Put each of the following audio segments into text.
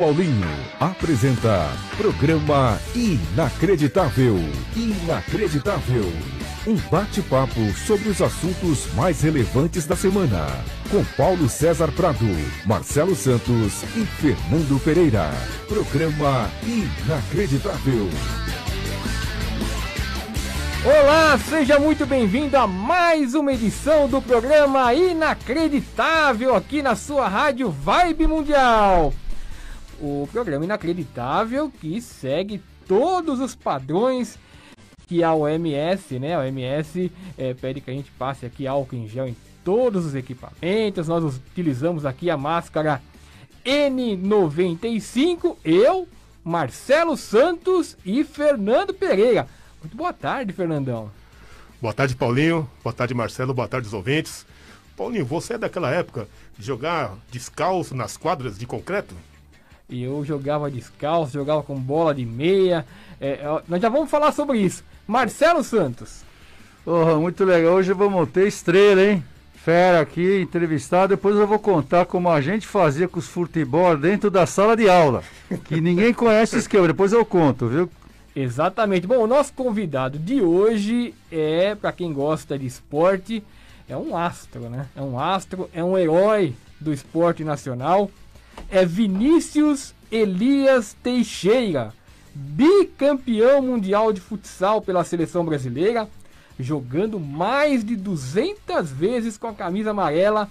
Paulinho apresenta programa Inacreditável. Inacreditável. Um bate-papo sobre os assuntos mais relevantes da semana. Com Paulo César Prado, Marcelo Santos e Fernando Pereira. Programa Inacreditável. Olá, seja muito bem-vindo a mais uma edição do programa Inacreditável aqui na sua rádio Vibe Mundial. O programa Inacreditável que segue todos os padrões que a OMS, né? A OMS pede que a gente passe aqui álcool em gel em todos os equipamentos. Nós utilizamos aqui a máscara N95. Eu, Marcelo Santos e Fernando Pereira. Muito boa tarde, Fernandão. Boa tarde, Paulinho. Boa tarde, Marcelo. Boa tarde, os ouvintes. Paulinho, você é daquela época de jogar descalço nas quadras de concreto? E eu jogava descalço, jogava com bola de meia. Nós já vamos falar sobre isso. Marcelo Santos. Muito legal. Hoje vamos ter estrela, hein? Fera aqui, entrevistado. Depois eu vou contar como a gente fazia com os futebol dentro da sala de aula. Que ninguém conhece esse esquema. Depois eu conto, viu? Exatamente. Bom, o nosso convidado de hoje para quem gosta de esporte, é um astro, né? É um astro, é um herói do esporte nacional. É Vinícius Elias Teixeira, bicampeão mundial de futsal pela seleção brasileira, jogando mais de 200 vezes com a camisa amarela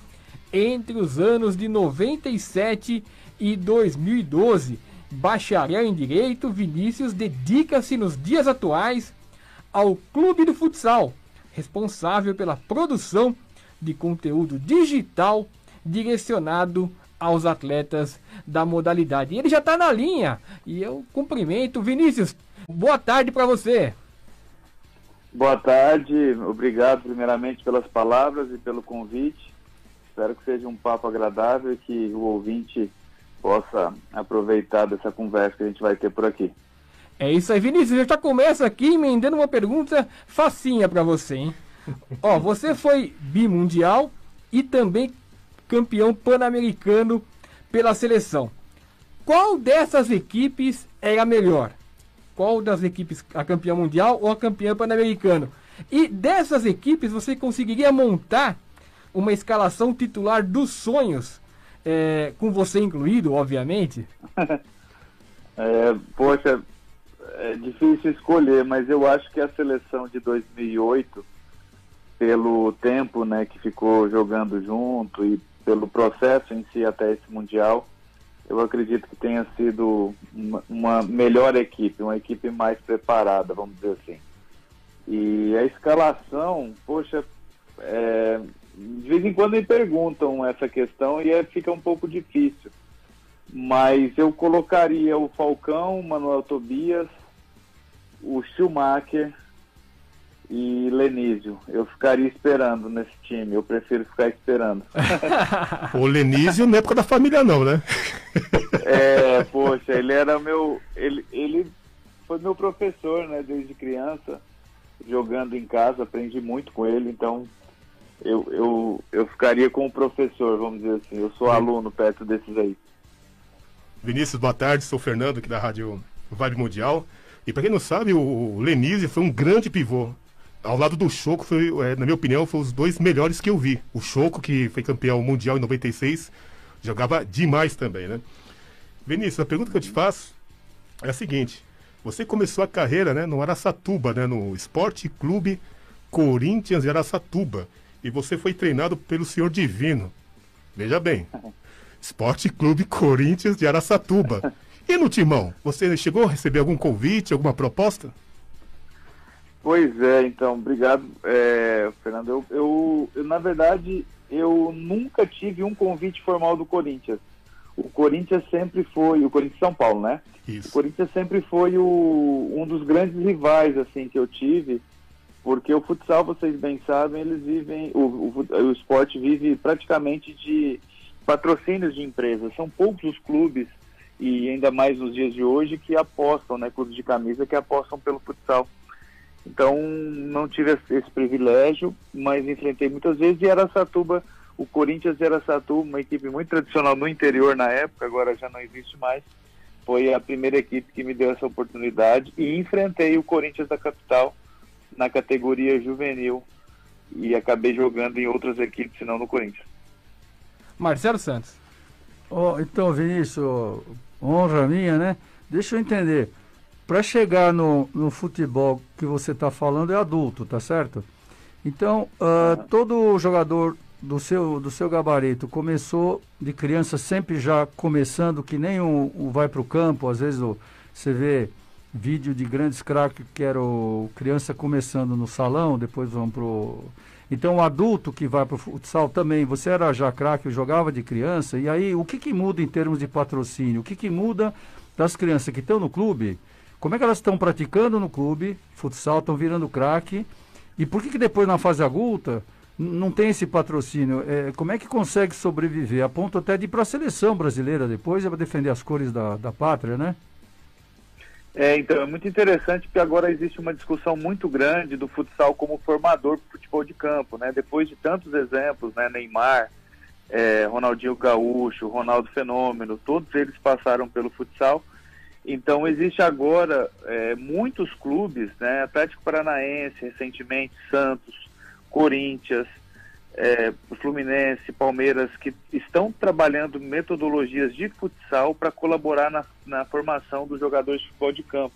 entre os anos de 97 e 2012. Bacharel em Direito, Vinícius dedica-se nos dias atuais ao Clube do Futsal, responsável pela produção de conteúdo digital direcionado aos atletas da modalidade. E ele já está na linha e eu cumprimento. Vinícius, boa tarde para você. Boa tarde, obrigado primeiramente pelas palavras e pelo convite. Espero que seja um papo agradável e que o ouvinte possa aproveitar dessa conversa que a gente vai ter por aqui. É isso aí, Vinícius. Eu já começo aqui emendando uma pergunta facinha para você, hein? Você foi bimundial e também campeão pan-americano pela seleção. Qual dessas equipes era melhor? Qual das equipes, a campeã mundial ou a campeã pan-americano? E dessas equipes você conseguiria montar uma escalação titular dos sonhos, com você incluído, obviamente? Poxa, é difícil escolher, mas eu acho que a seleção de 2008, pelo tempo, né, que ficou jogando junto e pelo processo em si até esse Mundial, eu acredito que tenha sido uma melhor equipe, uma equipe mais preparada, vamos dizer assim. E a escalação, poxa, de vez em quando me perguntam essa questão e fica um pouco difícil. Mas eu colocaria o Falcão, Manuel Tobias, o Schumacher e Lenísio. Eu ficaria esperando nesse time, eu prefiro ficar esperando. O Lenísio não é época da família não, né? Poxa, ele era ele foi meu professor, né, desde criança, jogando em casa, aprendi muito com ele, então eu ficaria com o professor, vamos dizer assim, eu sou aluno perto desses aí. Vinícius, boa tarde, sou o Fernando aqui da Rádio Vibe Mundial. E para quem não sabe, o Lenísio foi um grande pivô. Ao lado do Choco, na minha opinião, foi os dois melhores que eu vi. O Choco, que foi campeão mundial em 96, jogava demais também, né? Vinícius, a pergunta que eu te faço é a seguinte. Você começou a carreira, né, no Araçatuba, né, no Esporte Clube Corinthians de Araçatuba. E você foi treinado pelo Senhor Divino. Veja bem, Esporte Clube Corinthians de Araçatuba. E no Timão, você chegou a receber algum convite, alguma proposta? Pois é, então, obrigado, Fernando. Eu, na verdade, eu nunca tive um convite formal do Corinthians. O Corinthians sempre foi, o Corinthians São Paulo, né? Isso. O Corinthians sempre foi um dos grandes rivais, assim, que eu tive, porque o futsal, vocês bem sabem, eles vivem, o esporte vive praticamente de patrocínios de empresas. São poucos os clubes, e ainda mais nos dias de hoje, que apostam, né, clubes de camisa que apostam pelo futsal. Então, não tive esse privilégio, mas enfrentei muitas vezes, e Araçatuba, o Corinthians de Araçatuba, uma equipe muito tradicional no interior na época, agora já não existe mais, foi a primeira equipe que me deu essa oportunidade e enfrentei o Corinthians da capital na categoria juvenil e acabei jogando em outras equipes, senão no Corinthians. Marcelo Santos. Então, Vinícius, honra minha, né? Deixa eu entender. Para chegar no futebol que você está falando é adulto, tá certo? Então, todo jogador do seu gabarito começou de criança, sempre já começando, que nem vai para o campo, às vezes você vê vídeo de grandes craques que eram criança começando no salão, depois vão pro... Então o adulto que vai para o futsal também, você era já craque, jogava de criança, e aí o que muda em termos de patrocínio? O que muda das crianças que estão no clube? Como é que elas estão praticando no clube, futsal, estão virando craque, e por que depois na fase adulta não tem esse patrocínio? Como é que consegue sobreviver? A ponto até de ir para a seleção brasileira depois, para defender as cores da pátria, né? Então, é muito interessante porque agora existe uma discussão muito grande do futsal como formador do futebol de campo, né? Depois de tantos exemplos, né? Neymar, Ronaldinho Gaúcho, Ronaldo Fenômeno, todos eles passaram pelo futsal. Então, existe agora muitos clubes, né? Atlético Paranaense, recentemente, Santos, Corinthians, Fluminense, Palmeiras, que estão trabalhando metodologias de futsal para colaborar na formação dos jogadores de futebol de campo.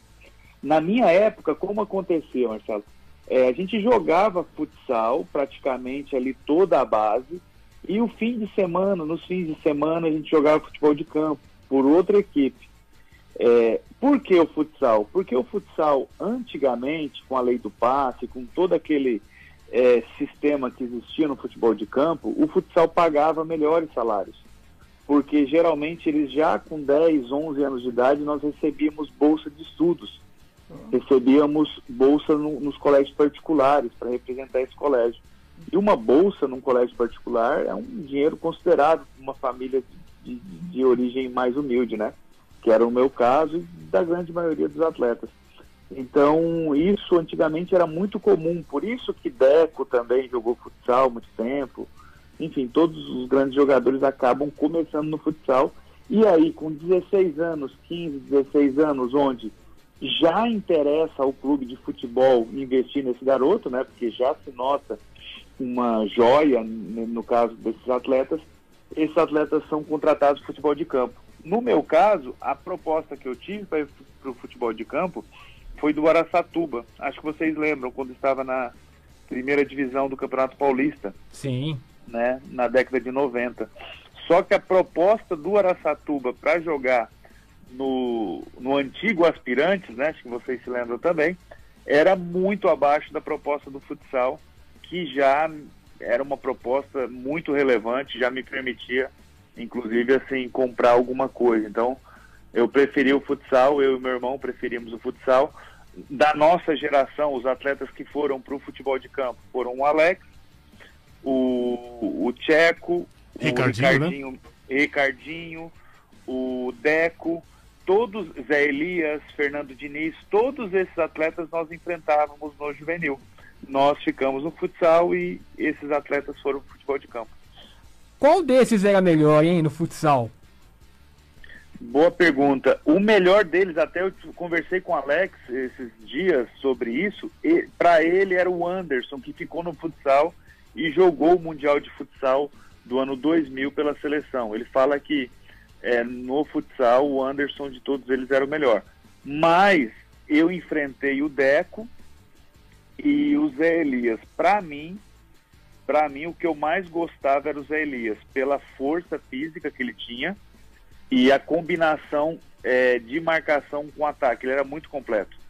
Na minha época, como acontecia, Marcelo? A gente jogava futsal, praticamente ali toda a base, e nos fins de semana, a gente jogava futebol de campo por outra equipe. Por que o futsal? Porque o futsal, antigamente, com a lei do passe, com todo aquele sistema que existia no futebol de campo, o futsal pagava melhores salários. Porque geralmente eles já com 10, 11 anos de idade, nós recebíamos bolsa de estudos. Recebíamos bolsa nos colégios particulares para representar esse colégio. E uma bolsa num colégio particular é um dinheiro considerado por uma família de origem mais humilde, né? Que era o meu caso e da grande maioria dos atletas. Então, isso antigamente era muito comum, por isso que Deco também jogou futsal há muito tempo. Enfim, todos os grandes jogadores acabam começando no futsal. E aí, com 16 anos, 15, 16 anos, onde já interessa ao clube de futebol investir nesse garoto, né? Porque já se nota uma joia, no caso desses atletas, esses atletas são contratados para futebol de campo. No meu caso, a proposta que eu tive para o futebol de campo foi do Araçatuba. Acho que vocês lembram, quando estava na primeira divisão do Campeonato Paulista. Sim. Né, na década de 90. Só que a proposta do Araçatuba para jogar no antigo Aspirantes, né, acho que vocês se lembram também, era muito abaixo da proposta do futsal, que já era uma proposta muito relevante, já me permitia, inclusive, assim, comprar alguma coisa. Então, eu preferi o futsal, eu e meu irmão preferimos o futsal. Da nossa geração, os atletas que foram para o futebol de campo foram o Alex, o Tcheco, o Ricardinho, o Deco, todos, Zé Elias, Fernando Diniz, todos esses atletas nós enfrentávamos no juvenil. Nós ficamos no futsal e esses atletas foram para o futebol de campo. Qual desses era melhor, hein, no futsal? Boa pergunta. O melhor deles, até eu conversei com o Alex esses dias sobre isso, e para ele era o Anderson, que ficou no futsal e jogou o Mundial de Futsal do ano 2000 pela seleção. Ele fala que no futsal o Anderson de todos eles era o melhor. Mas eu enfrentei o Deco e o Zé Elias. Para mim, o que eu mais gostava era o Zé Elias, pela força física que ele tinha e a combinação de marcação com ataque. Ele era muito completo.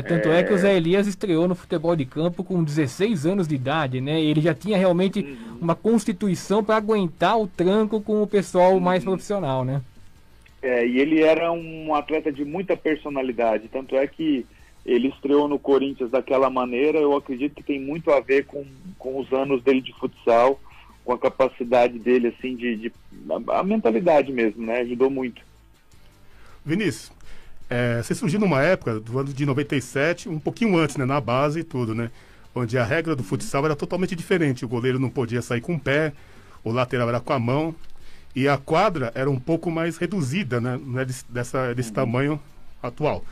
Tanto é que o Zé Elias estreou no futebol de campo com 16 anos de idade, né? Ele já tinha realmente uma constituição para aguentar o tranco com o pessoal mais profissional, né? E ele era um atleta de muita personalidade, tanto é que ele estreou no Corinthians daquela maneira. Eu acredito que tem muito a ver com os anos dele de futsal, com a capacidade dele, assim, a mentalidade mesmo, né? Ajudou muito. Vinícius, você surgiu numa época do ano de 97, um pouquinho antes, né, na base e tudo, né? Onde a regra do futsal era totalmente diferente. O goleiro não podia sair com o pé, o lateral era com a mão, e a quadra era um pouco mais reduzida, né? Não é desse tamanho atual.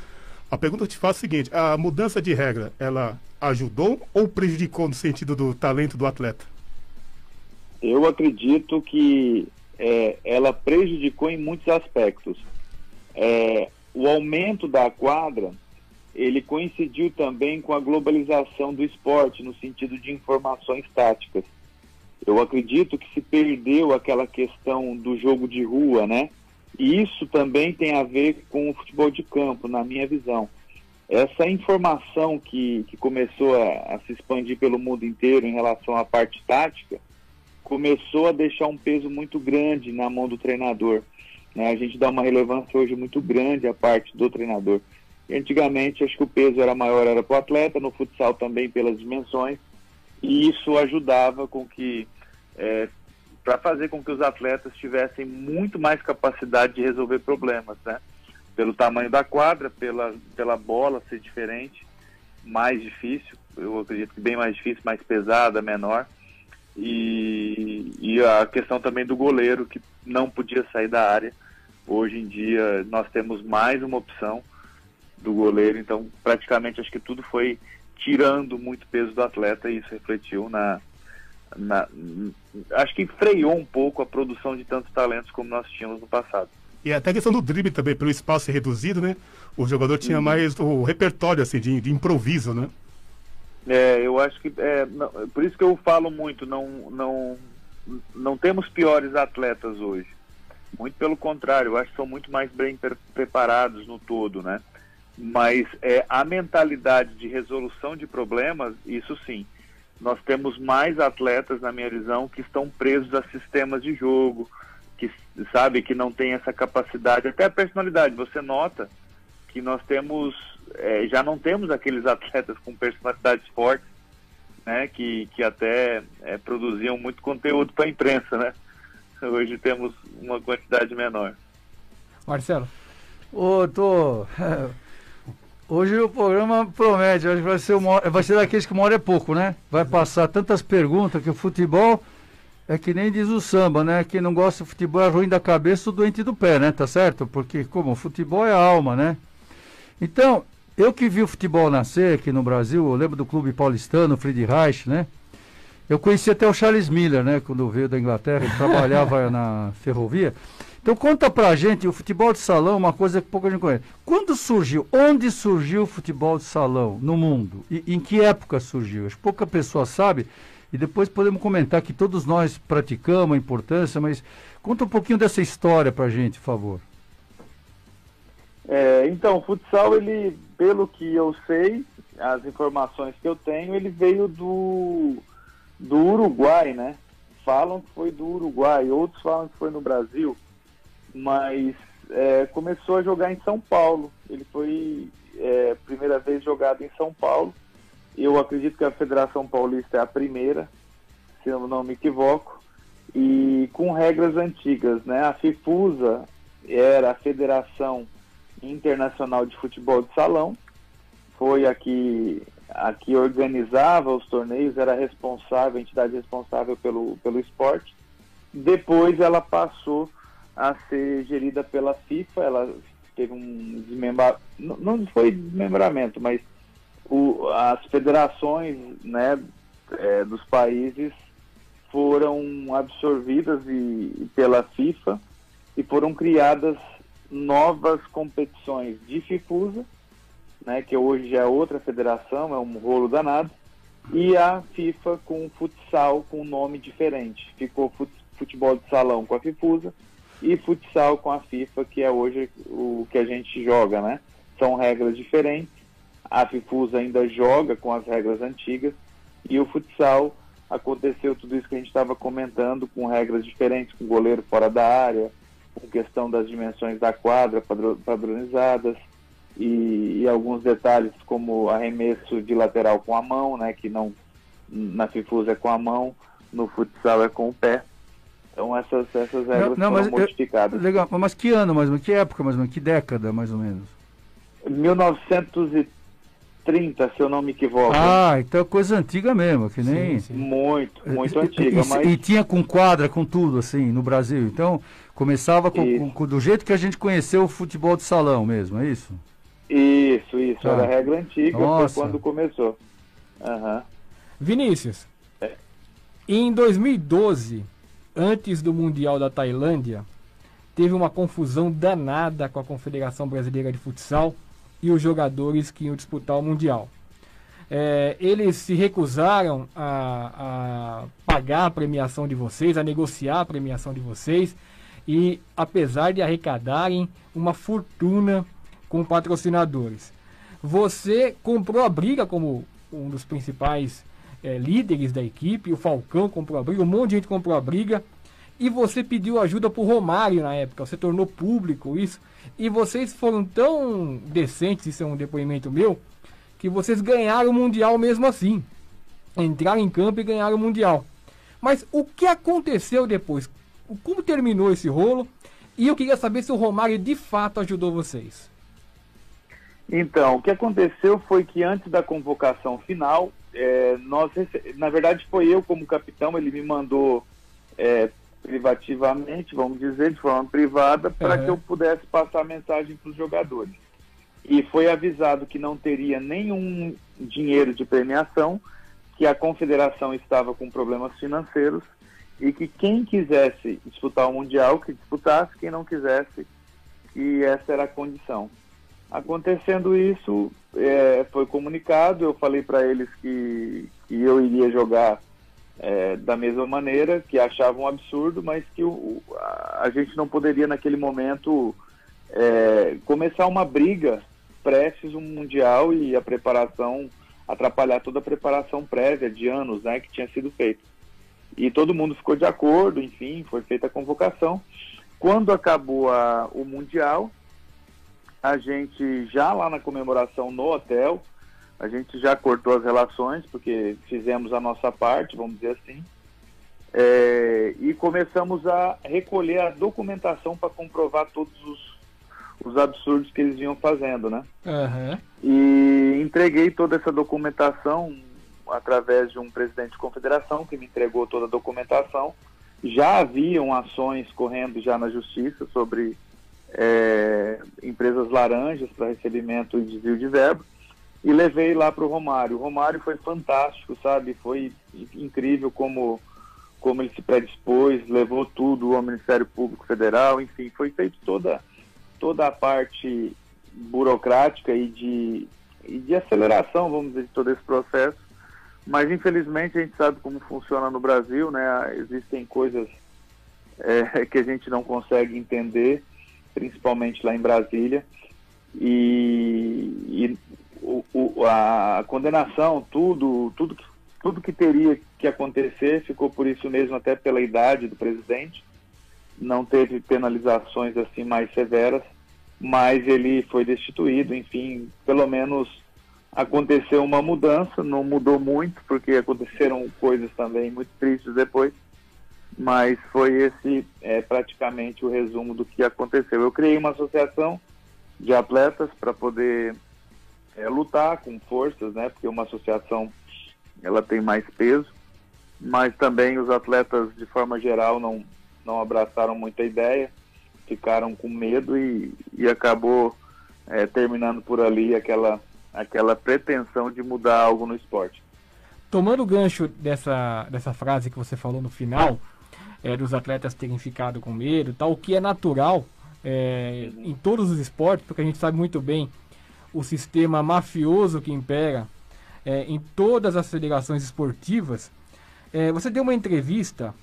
A pergunta que eu te faço é a seguinte: a mudança de regra, ela ajudou ou prejudicou no sentido do talento do atleta? Eu acredito que ela prejudicou em muitos aspectos. O aumento da quadra, ele coincidiu também com a globalização do esporte, no sentido de informações táticas. Eu acredito que se perdeu aquela questão do jogo de rua, né? E isso também tem a ver com o futebol de campo, na minha visão. Essa informação que começou a se expandir pelo mundo inteiro em relação à parte tática, começou a deixar um peso muito grande na mão do treinador, né? A gente dá uma relevância hoje muito grande à parte do treinador. E antigamente, acho que o peso era maior, era para o atleta, no futsal também pelas dimensões, e isso ajudava com que... para fazer com que os atletas tivessem muito mais capacidade de resolver problemas, né? Pelo tamanho da quadra, pela bola ser diferente, mais difícil, eu acredito que bem mais difícil, mais pesada, menor, e a questão também do goleiro, que não podia sair da área. Hoje em dia nós temos mais uma opção do goleiro, então praticamente acho que tudo foi tirando muito peso do atleta, e isso refletiu acho que freou um pouco a produção de tantos talentos como nós tínhamos no passado. E até a questão do drible também, pelo espaço ser reduzido, né? O jogador tinha mais o repertório assim, de improviso, né? Eu acho que por isso que eu falo muito, não temos piores atletas hoje. Muito pelo contrário, eu acho que são muito mais bem preparados no todo, né? Mas a mentalidade de resolução de problemas, isso sim. Nós temos mais atletas, na minha visão, que estão presos a sistemas de jogo, que sabe que não tem essa capacidade, até a personalidade. Você nota que nós temos, já não temos aqueles atletas com personalidades fortes, né, que até produziam muito conteúdo para a imprensa, né? Hoje temos uma quantidade menor. Marcelo? Hoje o programa promete, acho que vai ser daqueles que uma hora é pouco, né? Vai passar tantas perguntas que o futebol é que nem diz o samba, né? Quem não gosta de futebol é ruim da cabeça ou doente do pé, né? Tá certo? Porque como o futebol é alma, né? Então, eu que vi o futebol nascer aqui no Brasil, eu lembro do clube paulistano, o Friedrich Reich, né? Eu conheci até o Charles Miller, né? Quando veio da Inglaterra, ele trabalhava na ferrovia. Então conta pra gente, o futebol de salão é uma coisa que pouca gente conhece. Quando surgiu? Onde surgiu o futebol de salão no mundo? E em que época surgiu? Acho que pouca pessoa sabe. E depois podemos comentar que todos nós praticamos a importância, mas conta um pouquinho dessa história pra gente, por favor. Então, o futsal, ele, pelo que eu sei, as informações que eu tenho, ele veio do Uruguai, né? Falam que foi do Uruguai, outros falam que foi no Brasil, mas começou a jogar em São Paulo. Ele foi primeira vez jogado em São Paulo. Eu acredito que a Federação Paulista é a primeira, se eu não me equivoco, e com regras antigas, né? A FIFUSA era a Federação Internacional de Futebol de Salão, foi a que organizava os torneios, era a entidade responsável pelo esporte. Depois ela passou a ser gerida pela FIFA, ela teve um desmembramento, não foi desmembramento, mas as federações, né, dos países foram absorvidas pela FIFA e foram criadas novas competições de FIFUSA, né, que hoje já é outra federação, é um rolo danado, e a FIFA com futsal com um nome diferente. Ficou futebol de salão com a FIFUSA e futsal com a FIFA, que é hoje o que a gente joga, né? São regras diferentes. A FIFUSA ainda joga com as regras antigas e o futsal aconteceu tudo isso que a gente estava comentando, com regras diferentes, com goleiro fora da área, com questão das dimensões da quadra padronizadas e alguns detalhes como arremesso de lateral com a mão, né, que não na FIFUSA é com a mão, no futsal é com o pé. Então essas regras foram modificadas. Legal, mas que ano, mais ou menos? Que época, mais ou menos? Que década, mais ou menos? 1930 30, se eu não me equivoco. Ah, então é coisa antiga mesmo, que nem... Sim. Muito antiga. E tinha com quadra, com tudo, assim, no Brasil. Então, começava do jeito que a gente conheceu o futebol de salão mesmo, é isso? Isso. Tá. Era a regra antiga, Nossa. foi quando começou. Aham. Vinícius, em 2012, antes do Mundial da Tailândia, teve uma confusão danada com a Confederação Brasileira de Futsal e os jogadores que iam disputar o Mundial. Eles se recusaram a pagar a premiação de vocês, a negociar a premiação de vocês, e apesar de arrecadarem uma fortuna com patrocinadores. Você comprou a briga como um dos principais líderes da equipe, o Falcão comprou a briga, um monte de gente comprou a briga, e você pediu ajuda pro Romário na época, você tornou público isso, e vocês foram tão decentes, isso é um depoimento meu, que vocês ganharam o Mundial mesmo assim. Entraram em campo e ganharam o Mundial. Mas o que aconteceu depois? Como terminou esse rolo? E eu queria saber se o Romário de fato ajudou vocês. Então, o que aconteceu foi que antes da convocação final, na verdade foi eu como capitão, ele me mandou privativamente, vamos dizer, de forma privada, para que eu pudesse passar a mensagem para os jogadores. E foi avisado que não teria nenhum dinheiro de premiação, que a confederação estava com problemas financeiros e que quem quisesse disputar o Mundial, que disputasse, quem não quisesse, que essa era a condição. Acontecendo isso, foi comunicado, eu falei para eles que eu iria jogar da mesma maneira, que achavam um absurdo, mas que a gente não poderia naquele momento começar uma briga prestes um Mundial e a preparação, atrapalhar toda a preparação prévia de anos, né, que tinha sido feita. E todo mundo ficou de acordo, enfim, foi feita a convocação. Quando acabou o Mundial, a gente já lá na comemoração no hotel, a gente já cortou as relações, porque fizemos a nossa parte, vamos dizer assim, e começamos a recolher a documentação para comprovar todos os absurdos que eles vinham fazendo, né? Uhum. E entreguei toda essa documentação através de um presidente de confederação que me entregou toda a documentação. Já haviam ações correndo já na justiça sobre empresas laranjas para recebimento e desvio de verba, e levei lá para o Romário. O Romário foi fantástico, sabe? Foi incrível como ele se predispôs, levou tudo ao Ministério Público Federal, enfim, foi feito toda a parte burocrática e de aceleração, vamos dizer, de todo esse processo. Mas infelizmente a gente sabe como funciona no Brasil, né? Existem coisas que a gente não consegue entender, principalmente lá em Brasília, e a condenação, tudo que teria que acontecer ficou por isso mesmo, até pela idade do presidente. Não teve penalizações assim mais severas, mas ele foi destituído, enfim, pelo menos aconteceu uma mudança, não mudou muito, porque aconteceram coisas também muito tristes depois, mas foi esse praticamente o resumo do que aconteceu. Eu criei uma associação de atletas para poder lutar com forças, né, porque uma associação ela tem mais peso, mas também os atletas de forma geral não abraçaram muita ideia, ficaram com medo e acabou terminando por ali aquela pretensão de mudar algo no esporte. Tomando o gancho dessa frase que você falou no final, dos atletas terem ficado com medo, tal, o que é natural em todos os esportes, porque a gente sabe muito bem o sistema mafioso que impera em todas as federações esportivas. Você deu uma entrevista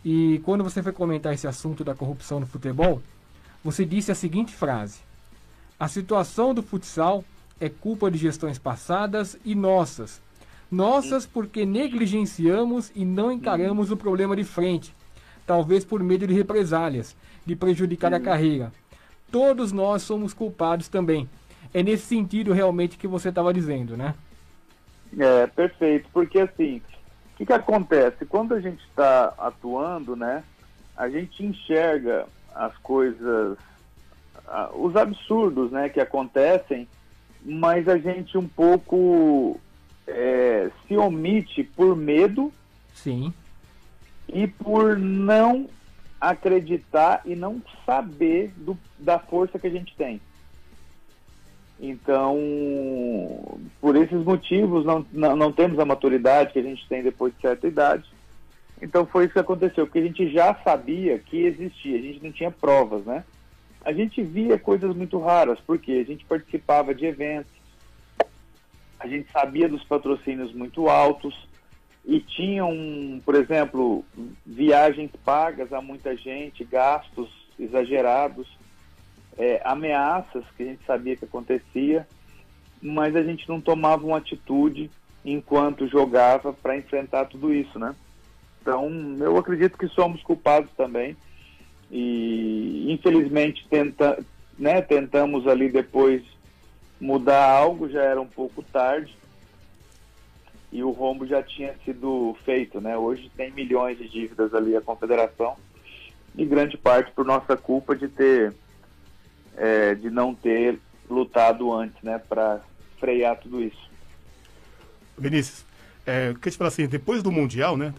e quando você foi comentar esse assunto da corrupção no futebol, você disse a seguinte frase: a situação do futsal é culpa de gestões passadas e nossas porque negligenciamos e não encaramos o problema de frente, talvez por medo de represálias, de prejudicar a carreira. Todos nós somos culpados também. É nesse sentido realmente que você estava dizendo, né? Perfeito, porque assim, o que acontece? Quando a gente está atuando, né, a gente enxerga as coisas, os absurdos, né, que acontecem, mas a gente um pouco se omite por medo. Sim. E por não acreditar e não saber da força que a gente tem. Então, por esses motivos, não temos a maturidade que a gente tem depois de certa idade. Então foi isso que aconteceu, porque a gente já sabia que existia, a gente não tinha provas, né? A gente via coisas muito raras, porque a gente participava de eventos, a gente sabia dos patrocínios muito altos, e tinham, por exemplo, viagens pagas a muita gente, gastos exagerados, ameaças que a gente sabia que acontecia, mas a gente não tomava uma atitude enquanto jogava para enfrentar tudo isso, né? Então, eu acredito que somos culpados também e, infelizmente, tentamos ali depois mudar algo, já era um pouco tarde e o rombo já tinha sido feito, né? Hoje tem milhões de dívidas ali a confederação e grande parte por nossa culpa de não ter lutado antes, né? Para frear tudo isso. Vinícius, eu queria te falar assim, depois do Mundial, né,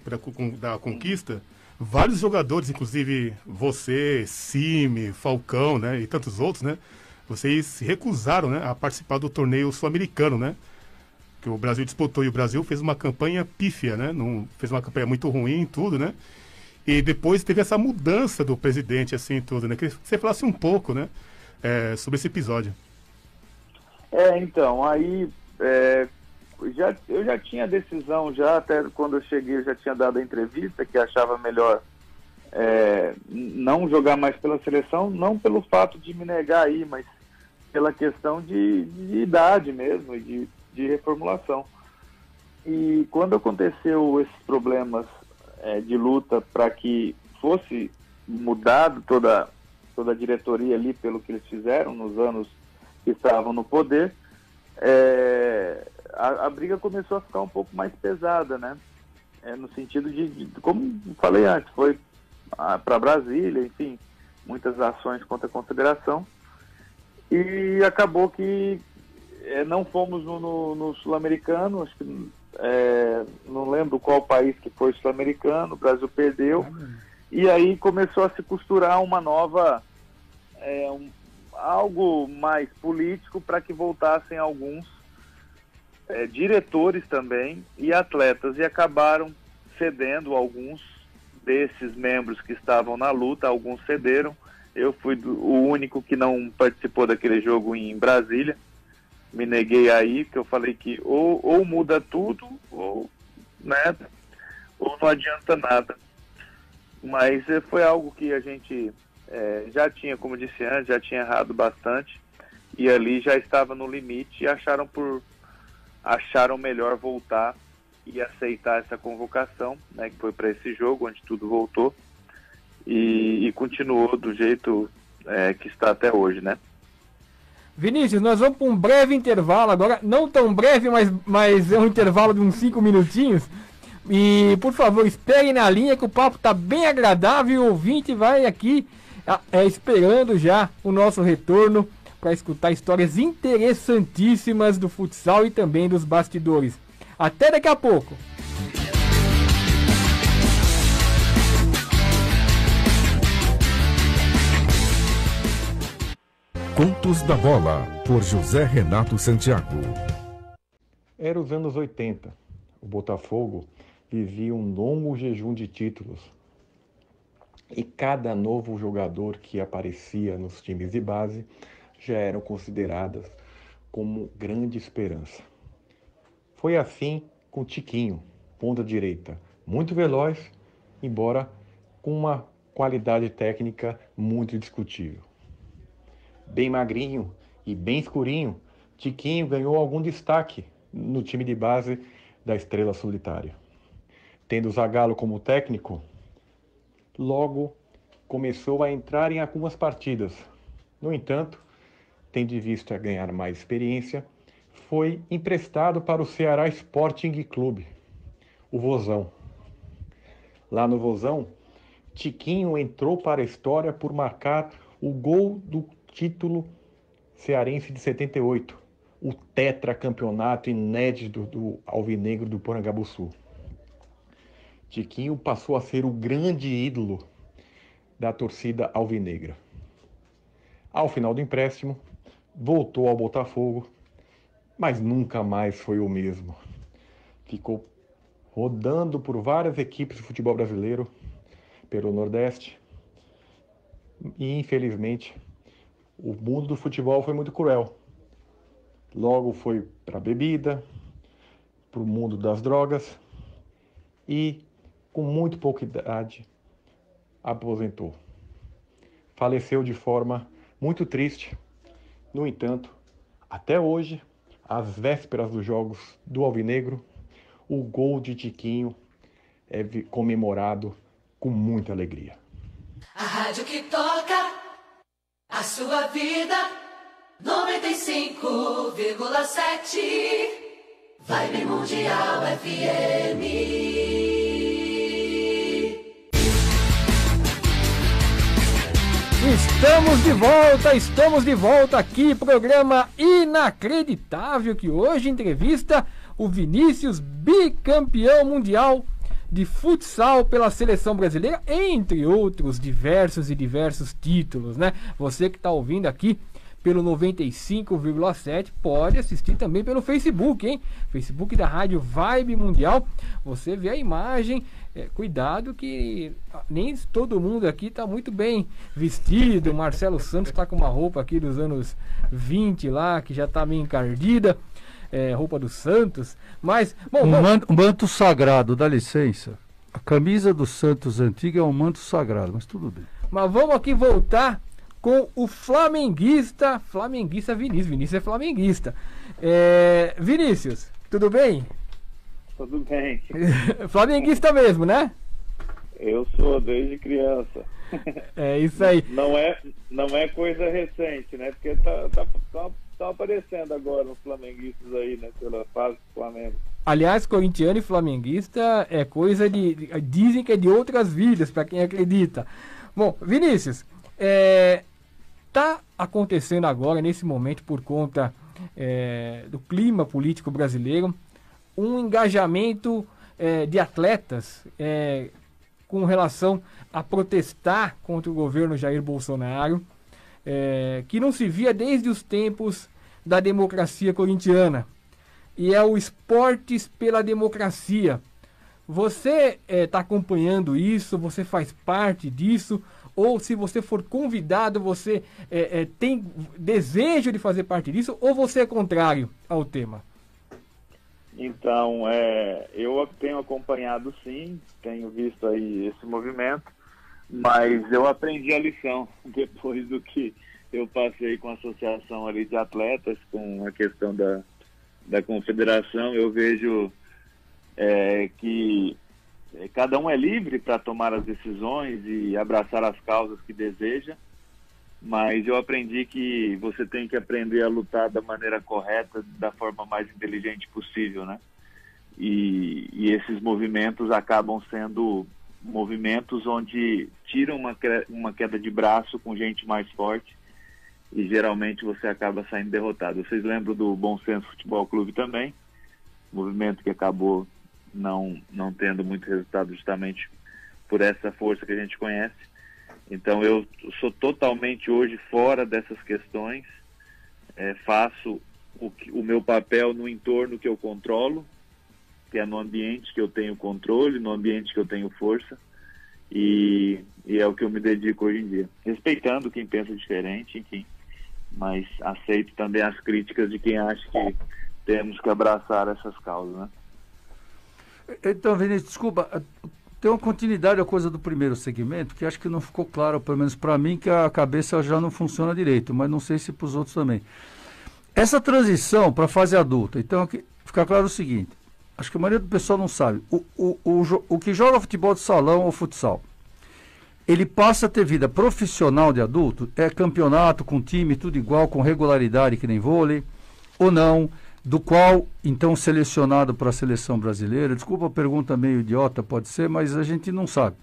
da conquista, vários jogadores, inclusive você, Cime, Falcão, né, e tantos outros, né, vocês se recusaram, né, a participar do torneio sul-americano, né, que o Brasil disputou, e o Brasil fez uma campanha pífia, né, fez uma campanha muito ruim em tudo, né, e depois teve essa mudança do presidente, assim, tudo, né, queria que você falasse um pouco, né, sobre esse episódio. Então, aí... eu já tinha decisão, até quando eu cheguei eu já tinha dado a entrevista que achava melhor não jogar mais pela seleção, não pelo fato de me negar aí, mas pela questão de idade mesmo, de reformulação. E quando aconteceu esses problemas de luta para que fosse mudado toda a diretoria ali pelo que eles fizeram nos anos que estavam no poder, a briga começou a ficar um pouco mais pesada, né? No sentido de, como falei antes, foi para Brasília, enfim, muitas ações contra a Confederação, e acabou que não fomos no Sul-Americano, acho que não lembro qual país que foi Sul-Americano, o Brasil perdeu, e aí começou a se costurar uma nova, algo mais político para que voltassem alguns diretores também e atletas, e acabaram cedendo alguns desses membros que estavam na luta, alguns cederam. Eu fui o único que não participou daquele jogo em Brasília, me neguei aí, porque eu falei que ou muda tudo, ou não adianta nada. Mas foi algo que a gente já tinha, como disse antes, já tinha errado bastante, e ali já estava no limite, e acharam melhor voltar e aceitar essa convocação, né, que foi para esse jogo, onde tudo voltou, e continuou do jeito que está até hoje, né? Vinícius, nós vamos para um breve intervalo agora, não tão breve, mas é um intervalo de uns 5 minutinhos. E, por favor, espere na linha que o papo está bem agradável, o ouvinte vai aqui esperando já o nosso retorno para escutar histórias interessantíssimas do futsal e também dos bastidores. Até daqui a pouco! Contos da Bola, por José Renato Santiago. Era os anos 80. O Botafogo vivia um longo jejum de títulos. E cada novo jogador que aparecia nos times de base já eram consideradas como grande esperança. Foi assim com Tiquinho, ponta direita, muito veloz, embora com uma qualidade técnica muito discutível. Bem magrinho e bem escurinho, Tiquinho ganhou algum destaque no time de base da Estrela Solitária. Tendo Zagallo como técnico, logo começou a entrar em algumas partidas. No entanto, tendo visto a ganhar mais experiência, foi emprestado para o Ceará Sporting Clube, o Vozão. Lá no Vozão, Tiquinho entrou para a história por marcar o gol do título cearense de 78, o tetracampeonato inédito do Alvinegro do Porangabuçu. Tiquinho passou a ser o grande ídolo da torcida alvinegra. Ao final do empréstimo, voltou ao Botafogo, mas nunca mais foi o mesmo. Ficou rodando por várias equipes de futebol brasileiro, pelo Nordeste, e infelizmente o mundo do futebol foi muito cruel. Logo foi para a bebida, para o mundo das drogas e, com muito pouca idade, aposentou. Faleceu de forma muito triste. No entanto, até hoje, às vésperas dos jogos do Alvinegro, o gol de Tiquinho é comemorado com muita alegria. A rádio que toca a sua vida, 95,7 Vibe Mundial FM. Estamos de volta aqui, programa inacreditável que hoje entrevista o Vinícius, bicampeão mundial de futsal pela seleção brasileira, entre outros diversos títulos, né? Você que está ouvindo aqui pelo 95,7 pode assistir também pelo Facebook, hein? Facebook da Rádio Vibe Mundial. Você vê a imagem. Cuidado que nem todo mundo aqui está muito bem vestido. O Marcelo Santos está com uma roupa aqui dos anos 20 lá, que já está meio encardida. Roupa do Santos. Mas, bom, um manto sagrado, dá licença. A camisa do Santos antiga é um manto sagrado, mas tudo bem. Mas vamos aqui voltar com o flamenguista Vinícius. Vinícius é flamenguista. Vinícius, tudo bem? Tudo bem. Flamenguista mesmo, né? Eu sou desde criança. É isso aí. Não é coisa recente, né? Porque tá aparecendo agora uns flamenguistas aí, né? Pela fase do Flamengo. Aliás, corintiano e flamenguista é coisa de... Dizem que é de outras vidas, para quem acredita. Bom, Vinícius, tá acontecendo agora, nesse momento, por conta do clima político brasileiro, um engajamento de atletas com relação a protestar contra o governo Jair Bolsonaro, que não se via desde os tempos da democracia corintiana. E é o Esportes pela Democracia. Você está acompanhando isso? Você faz parte disso? Ou se você for convidado, você tem desejo de fazer parte disso? Ou você é contrário ao tema? Então, eu tenho acompanhado sim, tenho visto aí esse movimento, mas eu aprendi a lição depois do que eu passei com a associação ali de atletas, com a questão da confederação. Eu vejo que cada um é livre para tomar as decisões e abraçar as causas que deseja, mas eu aprendi que você tem que aprender a lutar da maneira correta, da forma mais inteligente possível, né? E esses movimentos acabam sendo movimentos onde tiram uma queda de braço com gente mais forte e geralmente você acaba saindo derrotado. Vocês lembram do Bom Senso Futebol Clube também? Movimento que acabou não tendo muito resultado justamente por essa força que a gente conhece. Então eu sou totalmente hoje fora dessas questões, faço o meu papel no entorno que eu controlo, que é no ambiente que eu tenho controle, no ambiente que eu tenho força, e é o que eu me dedico hoje em dia. Respeitando quem pensa diferente, enfim, mas aceito também as críticas de quem acha que temos que abraçar essas causas, né? Então, Vinícius, desculpa, tem uma continuidade a coisa do primeiro segmento, que acho que não ficou claro, pelo menos para mim, que a cabeça já não funciona direito, mas não sei se para os outros também. Essa transição para a fase adulta, então, fica claro o seguinte, acho que a maioria do pessoal não sabe, o que joga futebol de salão ou futsal, ele passa a ter vida profissional de adulto, campeonato com time, tudo igual, com regularidade que nem vôlei, ou não, do qual, então, selecionado para a seleção brasileira. Desculpa a pergunta meio idiota, pode ser, mas a gente não sabe.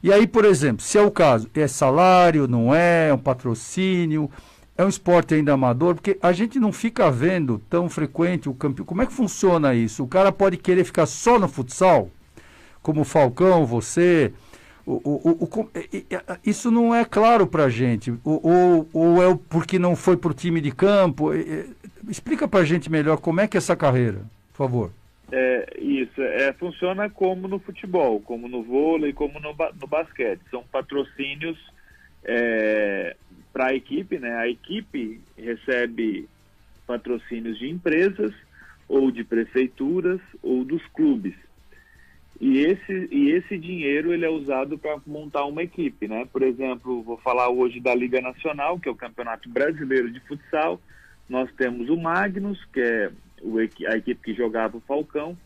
E aí, por exemplo, se é o caso, é salário, não é um patrocínio, é um esporte ainda amador, porque a gente não fica vendo tão frequente o campeão. Como é que funciona isso? O cara pode querer ficar só no futsal, como o Falcão, você. Isso não é claro pra gente. Ou é porque não foi pro time de campo? Explica pra gente melhor como é que é essa carreira, por favor. Funciona como no futebol, como no vôlei, como no basquete. São patrocínios para a equipe, né? A equipe recebe patrocínios de empresas, ou de prefeituras, ou dos clubes. E esse dinheiro ele é usado para montar uma equipe, né? Por exemplo, vou falar hoje da Liga Nacional, que é o Campeonato Brasileiro de Futsal. Nós temos o Magnus, que é a equipe que jogava o Falcão,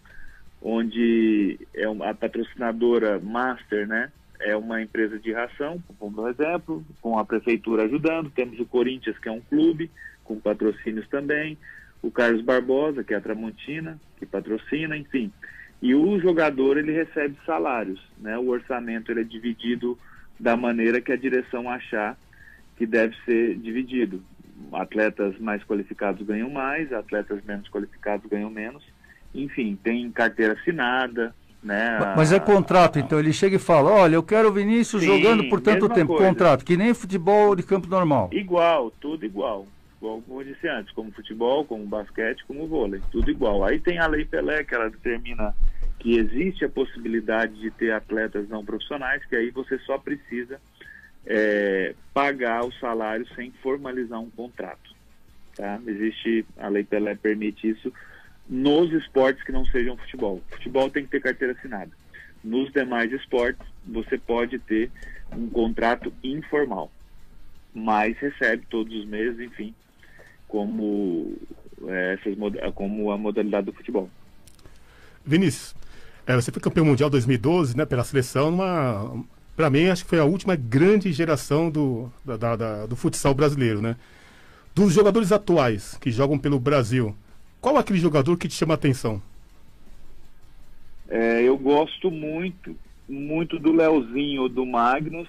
onde a patrocinadora Master, né? É uma empresa de ração, por exemplo, com a prefeitura ajudando. Temos o Corinthians, que é um clube, com patrocínios também. O Carlos Barbosa, que é a Tramontina, que patrocina, enfim. E o jogador, ele recebe salários, né? O orçamento ele é dividido da maneira que a direção achar que deve ser dividido. Atletas mais qualificados ganham mais, atletas menos qualificados ganham menos. Enfim, tem carteira assinada, né? Mas é contrato, então ele chega e fala, olha, eu quero o Vinícius jogando por tanto tempo. Coisa. Contrato, que nem futebol de campo normal. Igual, tudo igual. Como eu disse antes, como futebol, como basquete, como vôlei, tudo igual. Aí tem a Lei Pelé, que ela determina que existe a possibilidade de ter atletas não profissionais, que aí você só precisa pagar o salário sem formalizar um contrato. Tá? A Lei Pelé permite isso nos esportes que não sejam futebol. Futebol tem que ter carteira assinada. Nos demais esportes, você pode ter um contrato informal, mas recebe todos os meses, enfim, como a modalidade do futebol. Vinícius, você foi campeão mundial 2012, né, pela seleção, para mim, acho que foi a última grande geração do futsal brasileiro, né? Dos jogadores atuais que jogam pelo Brasil, qual aquele jogador que te chama a atenção? Eu gosto muito do Leozinho, do Magnus,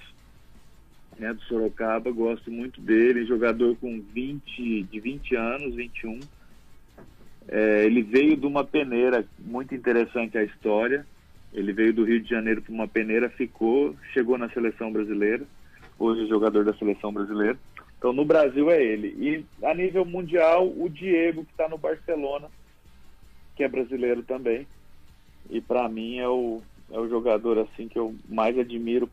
né, do Sorocaba, gosto muito dele, jogador com 20 anos, 21. Ele veio de uma peneira, muito interessante a história. Ele veio do Rio de Janeiro para uma peneira, chegou na seleção brasileira, hoje é jogador da seleção brasileira. Então no Brasil é ele. E a nível mundial, o Diego, que está no Barcelona, que é brasileiro também. E para mim é o jogador assim que eu mais admiro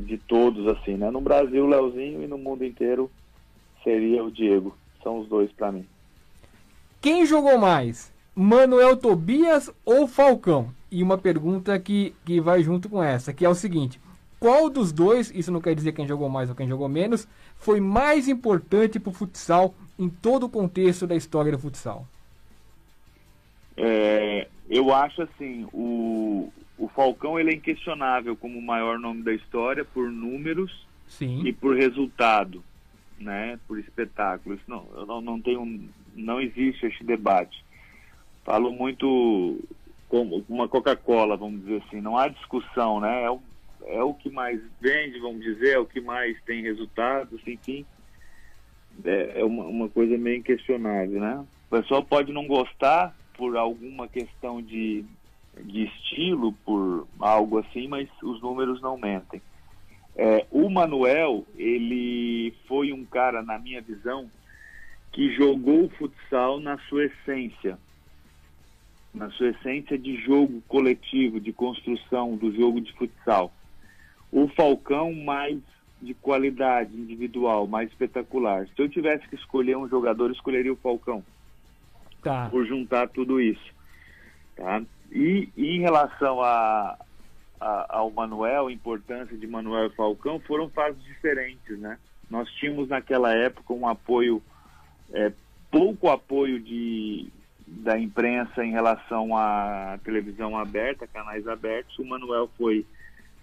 de todos, assim, né? No Brasil, o Leozinho, e no mundo inteiro seria o Diego. São os dois para mim. Quem jogou mais? Manuel Tobias ou Falcão? E uma pergunta que vai junto com essa, que é o seguinte: qual dos dois, isso não quer dizer quem jogou mais ou quem jogou menos, foi mais importante para o futsal em todo o contexto da história do futsal? Eu acho assim, o Falcão ele é inquestionável como o maior nome da história por números. Sim. E por resultado, né? Por espetáculo. Isso não existe esse debate. Falo muito como uma Coca-Cola, vamos dizer assim, não há discussão, né? É o que mais vende, vamos dizer, é o que mais tem resultados, enfim. É uma coisa meio inquestionável, né? O pessoal pode não gostar por alguma questão de estilo, por algo assim, mas os números não mentem. O Manuel, ele foi um cara, na minha visão, que jogou o futsal na sua essência de jogo coletivo, de construção do jogo de futsal. O Falcão mais de qualidade individual, mais espetacular. Se eu tivesse que escolher um jogador, eu escolheria o Falcão. Tá. Por juntar tudo isso. Tá? E em relação ao Manuel, a importância de Manuel e Falcão, foram fases diferentes, né? Nós tínhamos naquela época um apoio, pouco apoio da imprensa em relação à televisão aberta, canais abertos. O Manuel foi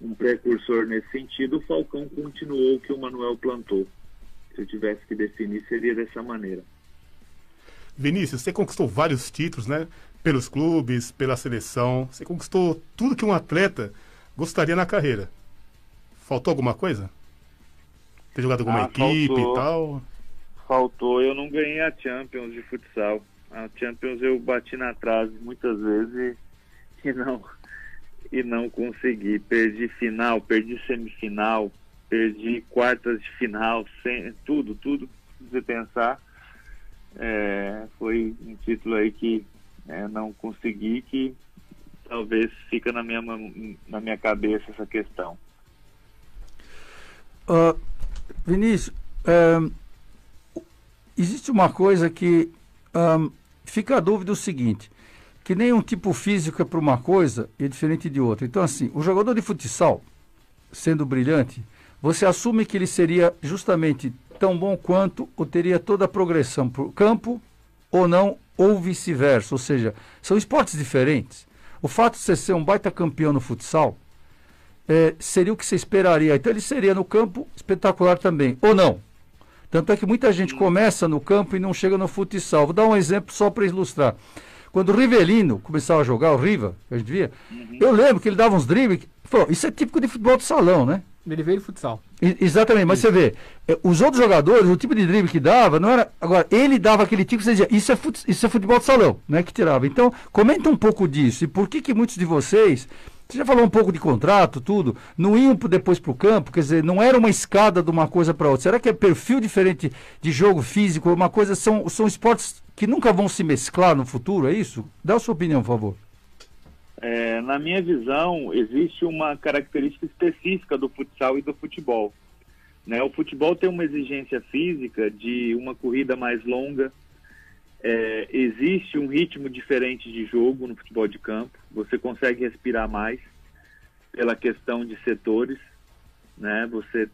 um precursor nesse sentido, o Falcão continuou o que o Manuel plantou. Se eu tivesse que definir, seria dessa maneira. Vinícius, você conquistou vários títulos, né? Pelos clubes, pela seleção. Você conquistou tudo que um atleta gostaria na carreira. Faltou alguma coisa? Ter jogado alguma equipe faltou. e tal? Faltou, eu não ganhei a Champions de futsal. A Champions eu bati na trave muitas vezes e não consegui. Perdi final, perdi semifinal, perdi quartas de final, tudo que você pensar. Foi um título aí que não consegui, que talvez fica na minha cabeça essa questão. Vinícius, existe uma coisa que fica a dúvida o seguinte, que nem um tipo físico é para uma coisa e é diferente de outra. Então, assim, o jogador de futsal, sendo brilhante, você assume que ele seria justamente tão bom quanto ou teria toda a progressão para o campo ou não, ou vice-versa. Ou seja, são esportes diferentes. O fato de você ser um baita campeão no futsal seria o que você esperaria. Então ele seria no campo espetacular também, ou não. Tanto é que muita gente começa no campo e não chega no futsal. Vou dar um exemplo só para ilustrar. Quando o Rivelino começava a jogar, o Riva, que a gente via, eu lembro que ele dava uns dribles. Isso é típico de futebol de salão, né? Ele veio de futsal. Exatamente, mas você vê, os outros jogadores, o tipo de drible que dava, não era. Agora, ele dava aquele tipo que você dizia, isso é futebol de salão, né? Que tirava. Então, comenta um pouco disso. E por que muitos de vocês, você já falou um pouco de contrato, tudo, não iam depois para o campo, quer dizer, não era uma escada de uma coisa para outra. Será que é perfil diferente de jogo físico? Uma coisa, são esportes que nunca vão se mesclar no futuro, é isso? Dá a sua opinião, por favor. Na minha visão, existe uma característica específica do futsal e do futebol. Né? O futebol tem uma exigência física de uma corrida mais longa, existe um ritmo diferente de jogo no futebol de campo, você consegue respirar mais pela questão de setores, né? Você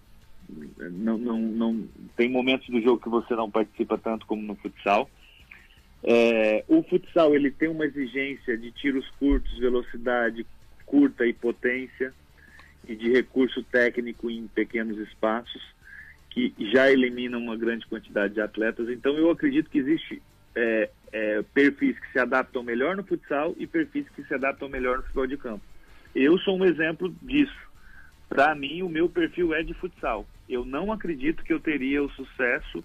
não tem momentos do jogo que você não participa tanto como no futsal. O futsal ele tem uma exigência de tiros curtos, velocidade curta e potência, e de recurso técnico em pequenos espaços, que já elimina uma grande quantidade de atletas. Então eu acredito que existe perfis que se adaptam melhor no futsal e perfis que se adaptam melhor no futebol de campo. Eu sou um exemplo disso. Para mim, o meu perfil é de futsal. Eu não acredito que eu teria o sucesso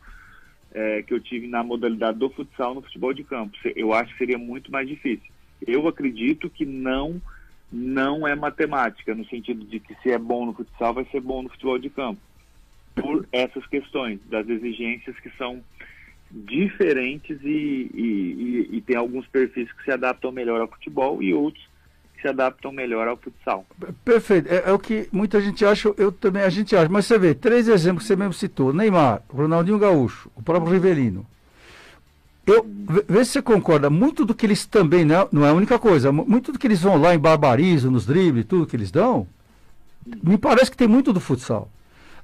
que eu tive na modalidade do futsal no futebol de campo. Eu acho que seria muito mais difícil. Eu acredito que não é matemática, no sentido de que se é bom no futsal, vai ser bom no futebol de campo. Por essas questões, das exigências que são diferentes e tem alguns perfis que se adaptam melhor ao futebol e outros que se adaptam melhor ao futsal. Perfeito, é o que muita gente acha, a gente acha, mas você vê, 3 exemplos que você mesmo citou, Neymar, Ronaldinho Gaúcho, o próprio Rivelino. Vê se você concorda, muito do que eles também, não é a única coisa, muito do que eles vão lá em barbarismo, nos dribles, tudo que eles dão, me parece que tem muito do futsal.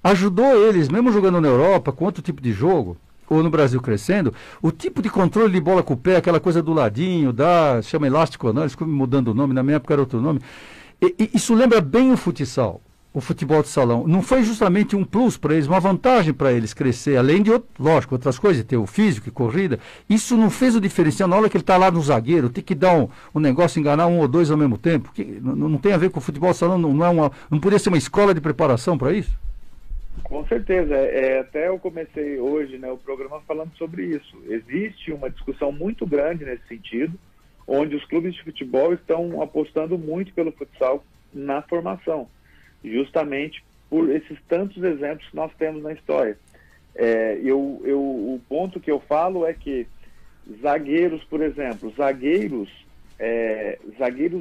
Ajudou eles, mesmo jogando na Europa, com outro tipo de jogo, ou no Brasil crescendo, o tipo de controle de bola com o pé, aquela coisa do ladinho, chama elástico, não, eles ficam mudando o nome, na minha época era outro nome. Isso lembra bem o futsal, o futebol de salão. Não foi justamente um plus para eles, uma vantagem para eles crescer, além de, lógico, outras coisas, ter o físico e corrida. Isso não fez o diferencial na hora que ele está lá no zagueiro, tem que dar um negócio, enganar um ou dois ao mesmo tempo. Que não tem a ver com o futebol de salão, não poderia ser uma escola de preparação para isso? Com certeza, até eu comecei hoje, né, o programa falando sobre isso. Existe uma discussão muito grande nesse sentido, onde os clubes de futebol estão apostando muito pelo futsal na formação, justamente por esses tantos exemplos que nós temos na história. O ponto que eu falo é que zagueiros, por exemplo, zagueiros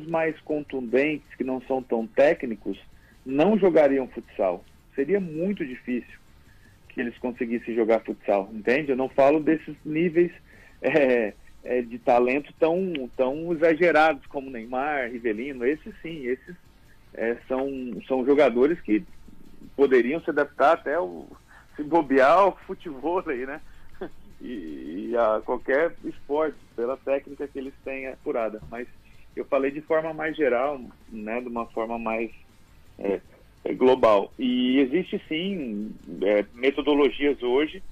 mais contundentes, que não são tão técnicos, não jogariam futsal. Seria muito difícil que eles conseguissem jogar futsal, entende? Eu não falo desses níveis de talento tão exagerados como Neymar, Rivelino. Esses sim, são jogadores que poderiam se adaptar até se bobear ao futevôlei, né? E a qualquer esporte, pela técnica que eles têm apurada. Mas eu falei de forma mais geral, né? De uma forma mais global. E existe sim metodologias hoje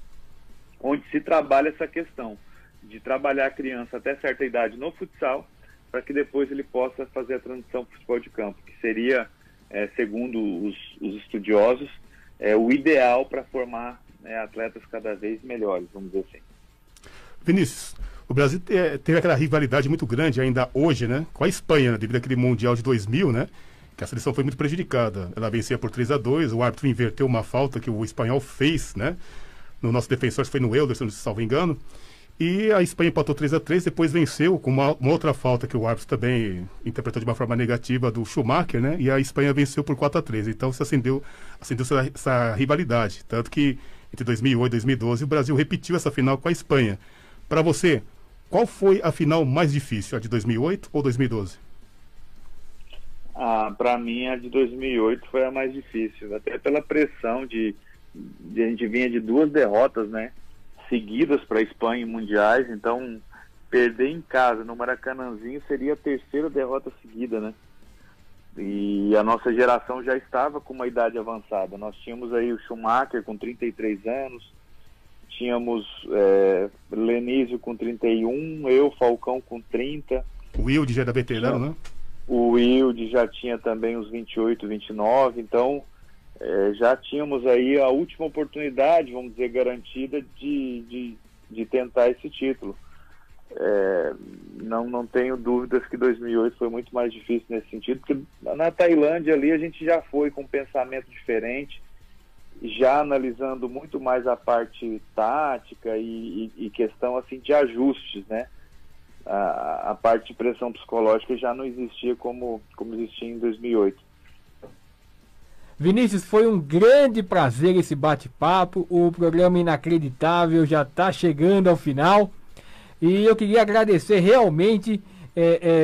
onde se trabalha essa questão de trabalhar a criança até certa idade no futsal para que depois ele possa fazer a transição para o futebol de campo, que seria, segundo os estudiosos, o ideal para formar, né, atletas cada vez melhores, vamos dizer assim. Vinícius, o Brasil teve aquela rivalidade muito grande ainda hoje, né, com a Espanha, né, devido àquele Mundial de 2000, né, que a seleção foi muito prejudicada. Ela vencia por 3-2, o árbitro inverteu uma falta que o espanhol fez, né, no nosso defensor, foi no Elderson, se salvo engano, e a Espanha empatou 3-3, depois venceu com uma outra falta que o árbitro também interpretou de uma forma negativa do Schumacher, né, e a Espanha venceu por 4-3, então se acendeu essa rivalidade, tanto que entre 2008 e 2012 o Brasil repetiu essa final com a Espanha. Para você, qual foi a final mais difícil, a de 2008 ou 2012? Para mim, a de 2008 foi a mais difícil, até pela pressão a gente vinha de 2 derrotas, né, seguidas para a Espanha em mundiais, então perder em casa, no Maracanãzinho, seria a 3ª derrota seguida, né? E a nossa geração já estava com uma idade avançada. Nós tínhamos aí o Schumacher com 33 anos, tínhamos Lenísio com 31, eu, Falcão com 30. O Wilde já era veterano, né? O Wilde já tinha também os 28, 29, então já tínhamos aí a última oportunidade, vamos dizer, garantida de tentar esse título. Não tenho dúvidas que 2008 foi muito mais difícil nesse sentido, porque na Tailândia ali a gente já foi com um pensamento diferente, já analisando muito mais a parte tática e questão assim de ajustes, né? A parte de pressão psicológica já não existia como existia em 2008. Vinícius, foi um grande prazer esse bate-papo. O programa Inacreditável já está chegando ao final. E eu queria agradecer realmente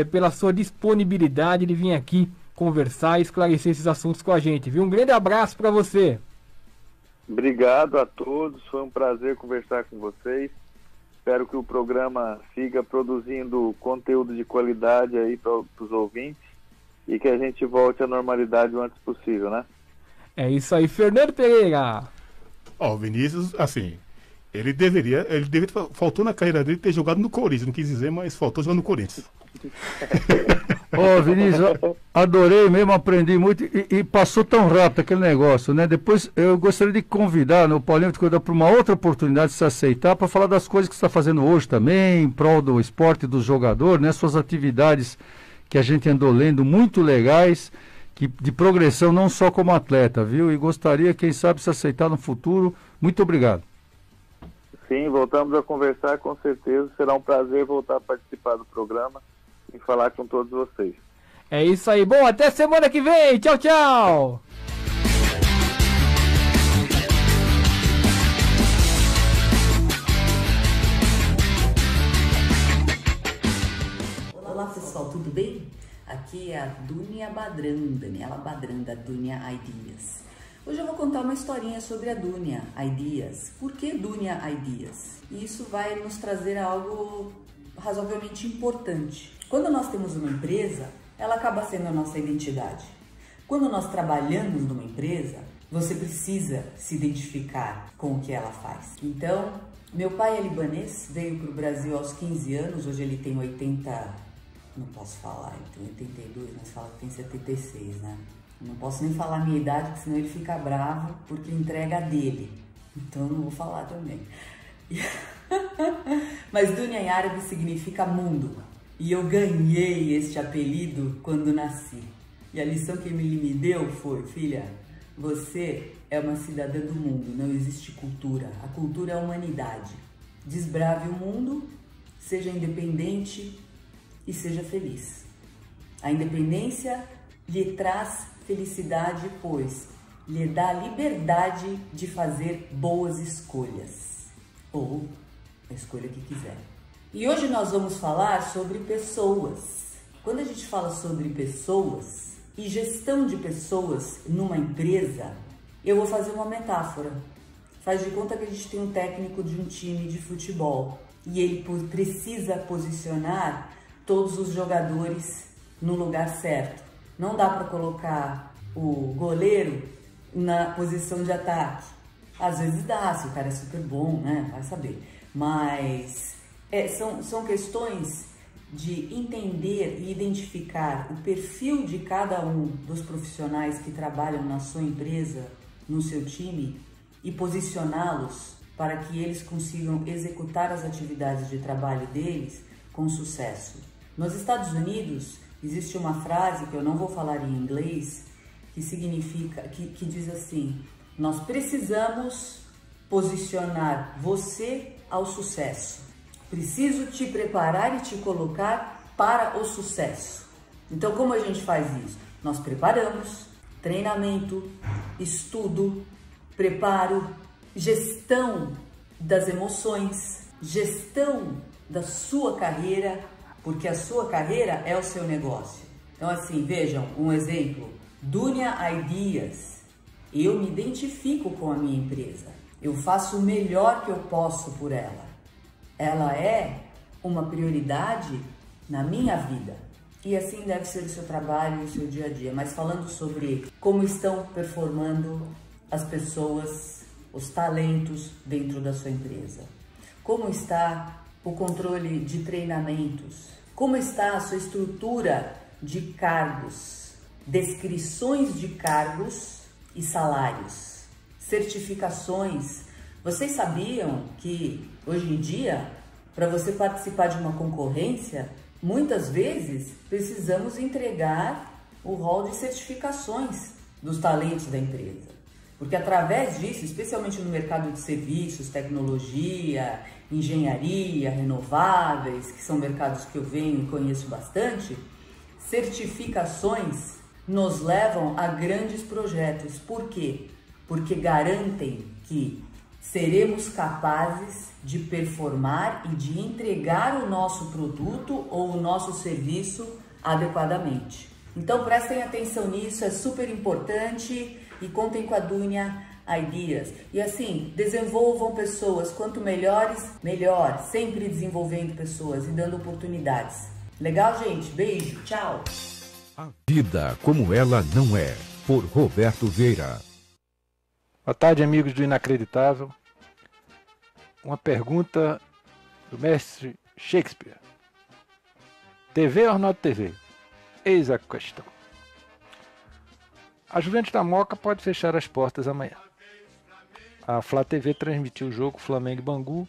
pela sua disponibilidade de vir aqui conversar e esclarecer esses assuntos com a gente, viu? Um grande abraço para você. Obrigado a todos, foi um prazer conversar com vocês. Espero que o programa siga produzindo conteúdo de qualidade aí para os ouvintes e que a gente volte à normalidade o antes possível, né? É isso aí, Fernando Pereira. O Vinícius, assim, ele deveria, faltou na carreira dele ter jogado no Corinthians, não quis dizer, mas faltou jogar no Corinthians. Vinícius, adorei mesmo, aprendi muito e passou tão rápido aquele negócio, né? Depois eu gostaria de convidar, né, o Paulinho para uma outra oportunidade de se aceitar para falar das coisas que você está fazendo hoje também, em prol do esporte do jogador, né? Suas atividades que a gente andou lendo, muito legais, de progressão não só como atleta, viu? E gostaria, quem sabe, se aceitar no futuro. Muito obrigado. Sim, voltamos a conversar com certeza. Será um prazer voltar a participar do programa e falar com todos vocês. É isso aí. Bom, até semana que vem. Tchau, tchau. Olá pessoal, tudo bem? Aqui é a Dunia Badran, Daniela Badran, da Dunia Ideas. Hoje eu vou contar uma historinha sobre a Dunia Ideas. Por que Dunia Ideas? E isso vai nos trazer algo razoavelmente importante. Quando nós temos uma empresa, ela acaba sendo a nossa identidade. Quando nós trabalhamos numa empresa, você precisa se identificar com o que ela faz. Então, meu pai é libanês, veio para o Brasil aos 15 anos, hoje ele tem 80... Não posso falar, ele tem 82, mas fala que tem 76, né? Não posso nem falar a minha idade, porque senão ele fica bravo, porque entrega a dele. Então eu não vou falar também. Mas Dunia em árabe significa mundo. E eu ganhei este apelido quando nasci. E a lição que ele me deu foi: filha, você é uma cidadã do mundo, não existe cultura. A cultura é a humanidade. Desbrave o mundo, seja independente e seja feliz. A independência lhe traz felicidade, pois lhe dá a liberdade de fazer boas escolhas, ou a escolha que quiser. E hoje nós vamos falar sobre pessoas. Quando a gente fala sobre pessoas e gestão de pessoas numa empresa, eu vou fazer uma metáfora. Faz de conta que a gente tem um técnico de um time de futebol e ele precisa posicionar todos os jogadores no lugar certo. Não dá para colocar o goleiro na posição de ataque. Às vezes dá, se o cara é super bom, né? Vai saber. Mas são questões de entender e identificar o perfil de cada um dos profissionais que trabalham na sua empresa, no seu time e posicioná-los para que eles consigam executar as atividades de trabalho deles com sucesso. Nos Estados Unidos existe uma frase que eu não vou falar em inglês, que significa, que diz assim: nós precisamos posicionar você ao sucesso. Preciso te preparar e te colocar para o sucesso. Então, como a gente faz isso? Nós preparamos, treinamento, estudo, preparo, gestão das emoções, gestão da sua carreira, porque a sua carreira é o seu negócio. Então, assim, vejam um exemplo. Dunia Ideas. Eu me identifico com a minha empresa. Eu faço o melhor que eu posso por ela. Ela é uma prioridade na minha vida. E assim deve ser o seu trabalho e o seu dia a dia. Mas falando sobre como estão performando as pessoas, os talentos dentro da sua empresa. Como está o controle de treinamentos? Como está a sua estrutura de cargos, descrições de cargos e salários, certificações? Vocês sabiam que hoje em dia, para você participar de uma concorrência, muitas vezes precisamos entregar o rol de certificações dos talentos da empresa? Porque através disso, especialmente no mercado de serviços, tecnologia, engenharia, renováveis, que são mercados que eu venho e conheço bastante, certificações nos levam a grandes projetos. Por quê? Porque garantem que seremos capazes de performar e de entregar o nosso produto ou o nosso serviço adequadamente. Então prestem atenção nisso, é super importante. E contem com a Dunia Ideas. E assim, desenvolvam pessoas. Quanto melhores, melhor. Sempre desenvolvendo pessoas e dando oportunidades. Legal, gente? Beijo, tchau. A vida como ela não é, por Roberto Vieira. Boa tarde, amigos do Inacreditável. Uma pergunta do mestre Shakespeare. TV ou not TV? Eis a questão. A Juventus da Moca pode fechar as portas amanhã. A Flá TV transmitiu o jogo Flamengo e Bangu,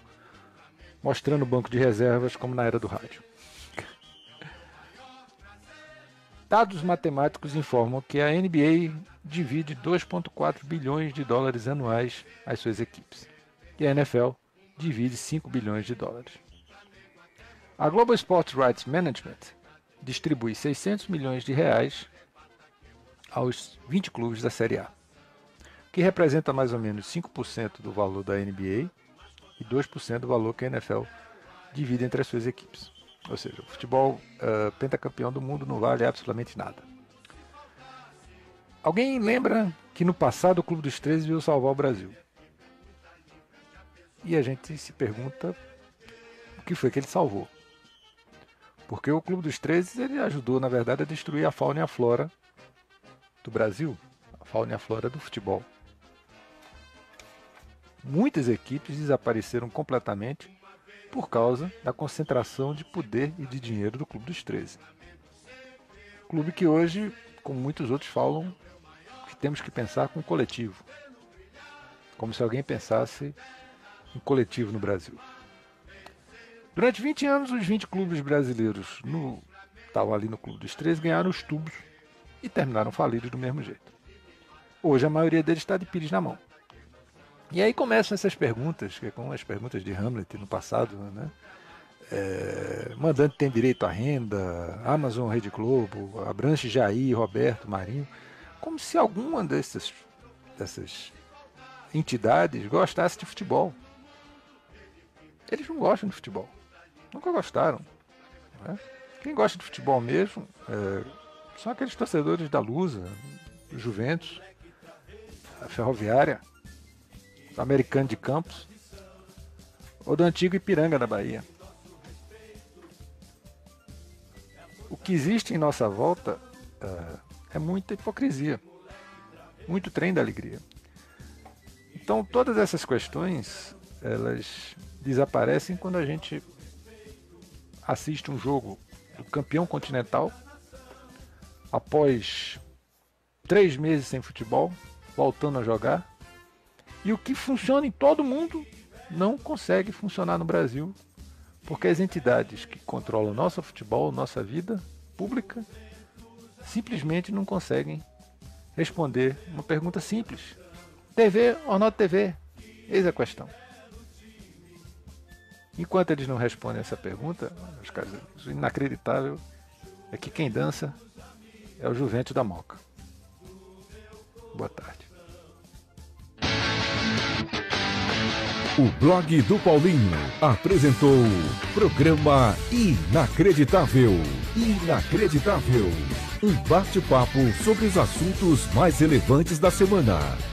mostrando o banco de reservas como na era do rádio. Dados matemáticos informam que a NBA divide 2,4 bilhões de dólares anuais às suas equipes. E a NFL divide 5 bilhões de dólares. A Global Sports Rights Management distribui 600 milhões de reais aos 20 clubes da Série A, que representa mais ou menos 5% do valor da NBA e 2% do valor que a NFL divide entre as suas equipes. Ou seja, o futebol pentacampeão do mundo não vale absolutamente nada. Alguém lembra que no passado o Clube dos 13 veio salvar o Brasil? E a gente se pergunta o que foi que ele salvou. Porque o Clube dos 13 ele ajudou, na verdade, a destruir a fauna e a flora do Brasil, a fauna e a flora do futebol. Muitas equipes desapareceram completamente por causa da concentração de poder e de dinheiro do Clube dos 13. Clube que hoje, como muitos outros falam, que temos que pensar com coletivo. Como se alguém pensasse em coletivo no Brasil. Durante 20 anos, os 20 clubes brasileiros estavam ali no Clube dos 13, ganharam os tubos e terminaram falidos do mesmo jeito. Hoje a maioria deles está de pires na mão. E aí começam essas perguntas, que é como as perguntas de Hamlet no passado, né? Mandante tem direito à renda, Amazon, Rede Globo, Abranche, Jair, Roberto, Marinho, como se alguma dessas entidades gostasse de futebol. Eles não gostam de futebol, nunca gostaram, né? Quem gosta de futebol mesmo são aqueles torcedores da Lusa, do Juventus, a Ferroviária, do Americano de Campos, ou do antigo Ipiranga da Bahia. O que existe em nossa volta é muita hipocrisia, muito trem da alegria. Então todas essas questões, elas desaparecem quando a gente assiste um jogo do campeão continental, após 3 meses sem futebol, voltando a jogar, E o que funciona em todo mundo não consegue funcionar no Brasil, porque as entidades que controlam nosso futebol, nossa vida pública, simplesmente não conseguem responder uma pergunta simples. TV ou não TV? Eis a questão. Enquanto eles não respondem essa pergunta, meus caros, o inacreditável é que quem dança é o Juventus da Moca. Boa tarde. O blog do Paulinho apresentou programa Inacreditável. Inacreditável. Um bate-papo sobre os assuntos mais relevantes da semana.